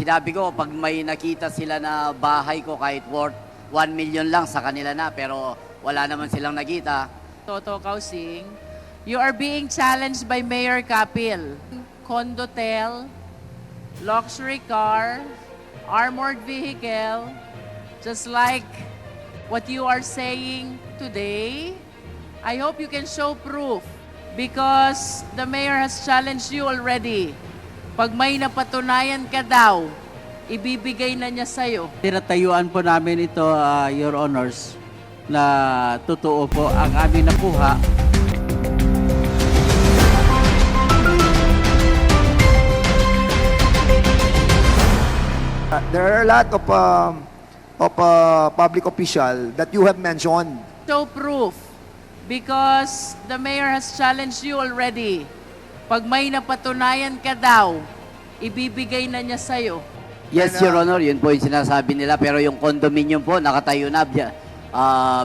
sinabi ko, pag may nakita sila na bahay ko kahit worth 1 million lang sa kanila na, pero wala naman silang nakita. Toto Kausing, you are being challenged by Mayor Kapil. Condotel, luxury car, armored vehicle, just like what you are saying today. I hope you can show proof because the mayor has challenged you already. Pag may napatunayan ka daw, ibibigay na niya sa'yo. Tinatayuan po namin ito, Your Honors, na totoo po ang aming nakuha. There are a lot of public official that you have mentioned. Show proof because the mayor has challenged you already. Pag may napatunayan ka daw, ibibigay na niya sa'yo. Yes, Your Honor, yun po yung sinasabi nila. Pero yung condominium po, nakatayo na.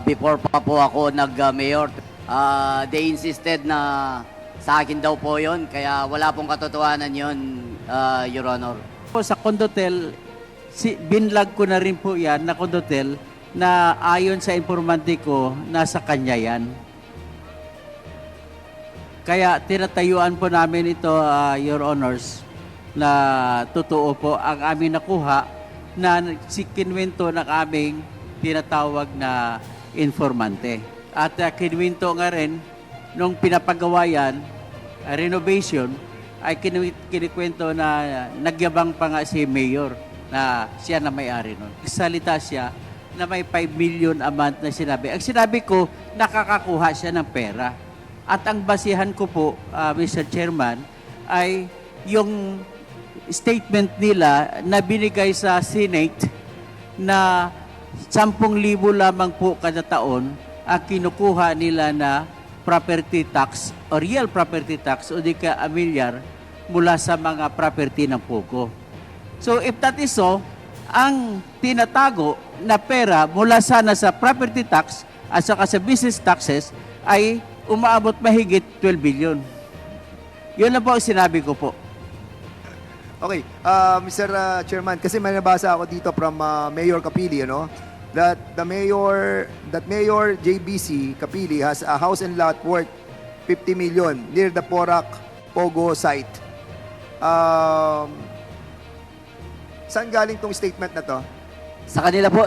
Before pa po ako nag-mayor, they insisted na sa akin daw po yun. Kaya wala pong katotohanan yun, Your Honor. Sa Condotel, binlag ko na rin po yan na Condotel na ayon sa informante ko, nasa kanya yan. Kaya tinatayuan po namin ito, Your Honors, na totoo po ang aming nakuha na kinwento ng aming tinatawag na informante. At kinwento nga rin, nung pinapagawa yan, renovation, ay kinikwento na nagyabang pa nga si Mayor na siya na may-ari nun. Salita siya na may 5 million a month na sinabi. Ang sinabi ko, nakakakuha siya ng pera. At ang basihan ko po, Mr. Chairman, ay yung statement nila na binigay sa Senate na 10,000 lamang po kada taon ang kinukuha nila na property tax o real property tax o di ka amilyar mula sa mga property ng Pogo. So if that is so, ang tinatago na pera mula sana sa property tax at saka sa business taxes ay umaabot mahigit 12 billion. Yun na po ang sinabi ko po. Okay, Mr. Chairman, kasi may nabasa ako dito from Mayor Kapili, that Mayor JBC Kapili has a house and lot worth 50 million near the Porac Pogo site. Saan galing tong statement na to? Sa kanila po,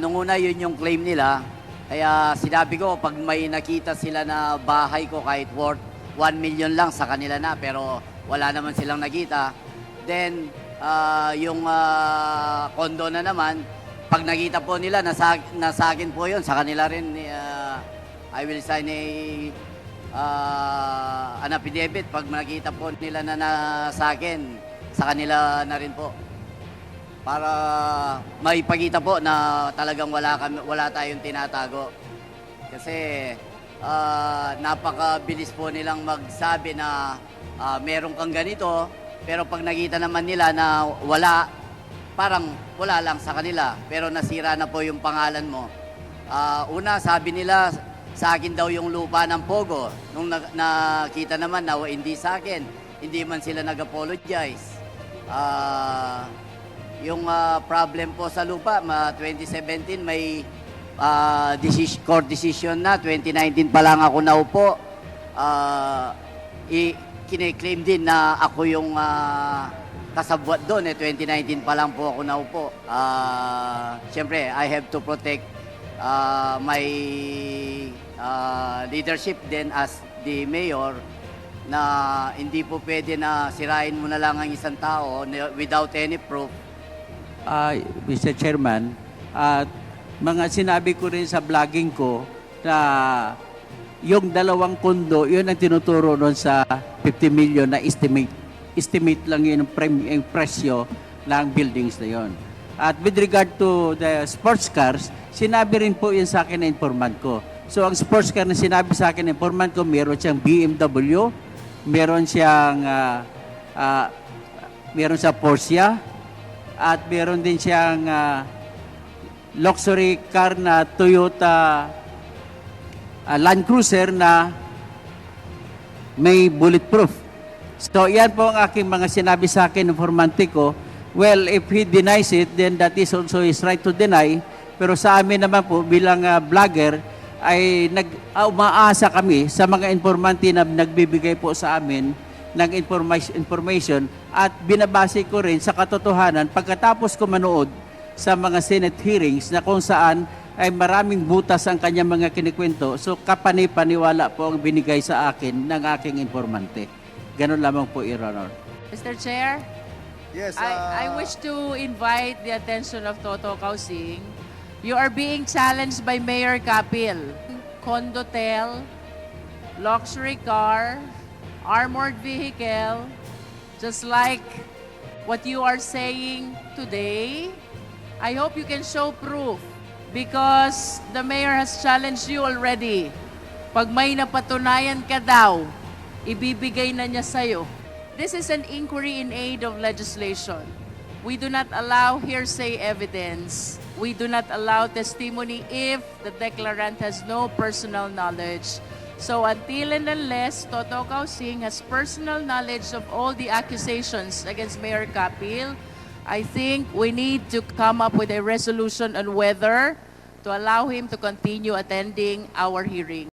nung una yun yung claim nila. Kaya sinabi ko, pag may nakita sila na bahay ko kahit worth 1 million lang sa kanila na, pero wala naman silang nakita. Then, yung condo na naman, pag nakita po nila, nasa akin po yun, sa kanila rin, I will sign an affidavit. Pag nakita po nila na nasa akin, sa kanila na rin po. Para maipakita po na talagang wala tayong tinatago. Kasi napakabilis po nilang magsabi na meron kang ganito, pero pag nakita naman nila na wala, parang wala lang sa kanila, pero nasira na po yung pangalan mo. Una, sabi nila, sa akin daw yung lupa ng Pogo. Nung nakita naman na hindi sa akin, hindi man sila nag-apologize. Yung problem po sa lupa, 2017 may court decision na, 2019 pa lang ako naupo. Kine-claim din na ako yung kasabwat doon, 2019 pa lang po ako naupo. Siyempre, I have to protect my leadership then as the mayor, na hindi po pwede na sirain mo na lang ang isang tao without any proof. Mr. Chairman, mga sinabi ko rin sa vlogging ko na yung dalawang kondo, yun ang tinuturo nun sa 50 million na estimate. Estimate lang yun yung presyo ng buildings na yun. At with regard to the sports cars, sinabi rin po yun sa akin na informant ko. So ang sports car na sinabi sa akin na informant ko, meron siyang BMW, meron siyang Porsche, at meron din siyang luxury car na Toyota Land Cruiser na may bulletproof. So yan po ang aking mga sinabi sa akin, informante ko. Well, if he denies it, then that is also his right to deny. Pero sa amin naman po, bilang vlogger, ay umaasa kami sa mga informante na nagbibigay po sa amin ng information at binabase ko rin sa katotohanan pagkatapos ko manood sa mga Senate hearings na kung saan ay maraming butas ang kanyang mga kinikwento. So kapani-paniwala po ang binigay sa akin ng aking informante. Ganun lamang po, Your Honor. Mr. Chair, Yes. I wish to invite the attention of Toto Kausing. You are being challenged by Mayor Kapil. Condotel, luxury car, armored vehicle, just like what you are saying today. I hope you can show proof because the mayor has challenged you already. Pag may napatunayan ka daw, ibibigay na niya sa'yo. This is an inquiry in aid of legislation. We do not allow hearsay evidence. We do not allow testimony if the declarant has no personal knowledge. So until and unless Toto Kausing has personal knowledge of all the accusations against Mayor Kapil, I think we need to come up with a resolution on whether to allow him to continue attending our hearing.